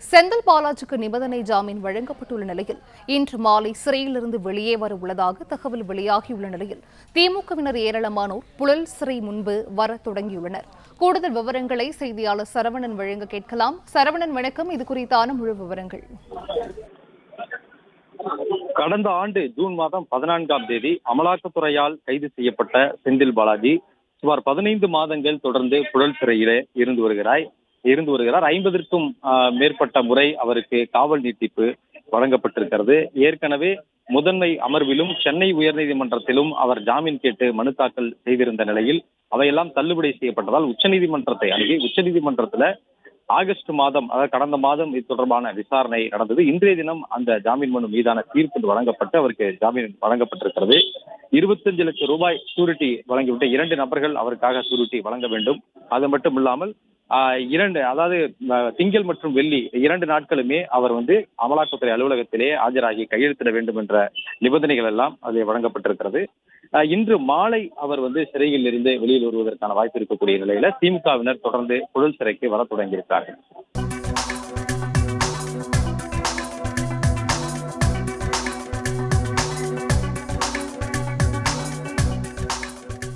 செந்தில் பாலாஜிக்கு நிபந்தனை ஜாமீன் வழங்கப்பட்டுள்ள நிலையில் இன்று மாலை சிறையிலிருந்து வெளியே வர உள்ளதாக தகவல் வெளியாகியுள்ள நிலையில் திமுகவினர் ஏராளமானோர் புழல் சிறை முன்பு வர தொடங்கியுள்ளனர். கூடுதல் விவரங்களை செய்தியாளர் சரவணன் வழங்க கேட்கலாம். சரவணன், வணக்கம். இது குறித்தான முழு விவரங்கள். கடந்த ஆண்டு ஜூன் மாதம் 14ஆம் தேதி அமலாக்கத்துறையால் கைது செய்யப்பட்ட செந்தில் பாலாஜி சுமார் 15 மாதங்கள் தொடர்ந்து புழல் சிறையிலே இருந்து வருகிறார். 50க்கும் மேற்பட்ட முறை அவருக்கு காவல் நீட்டிப்பு வழங்கப்பட்டிருக்கிறது. ஏற்கனவே முதன்மை அமர்விலும் சென்னை உயர்நீதிமன்றத்திலும் அவர் ஜாமீன் கேட்டு மனு தாக்கல் செய்திருந்த நிலையில் அவையெல்லாம் தள்ளுபடி செய்யப்பட்டதால் உச்சநீதிமன்றத்தை அணுகி உச்சநீதிமன்றத்தில் ஆகஸ்ட் மாதம், அதாவது கடந்த மாதம் இது தொடர்பான விசாரணை நடந்தது. இன்றைய தினம் அந்த ஜாமீன் மனு மீதான தீர்ப்பு வழங்கப்பட்டு அவருக்கு ஜாமீன் வழங்கப்பட்டிருக்கிறது. 25 லட்சம் ரூபாய் சூரிட்டி வழங்கிவிட்டு 2 நபர்கள் அவருக்காக சூரிட்டி வழங்க வேண்டும். அது மட்டும் இல்லாமல் அதாவது திங்கள் மற்றும் வெள்ளி 2 நாட்களுமே அவர் அமலாக்கத்துறை அலுவலகத்திலே ஆஜராகி கையெழுத்திட வேண்டும் என்ற நிபந்தனைகள் எல்லாம் அது வழங்கப்பட்டிருக்கிறது. இன்று மாலை அவர் சிறையில் இருந்து வெளியில் வருவதற்கான வாய்ப்பு இருக்கக்கூடிய நிலையில திமுகவினர் தொடர்ந்து புழல் சிறைக்கு வர தொடங்கியிருக்கிறார்கள்.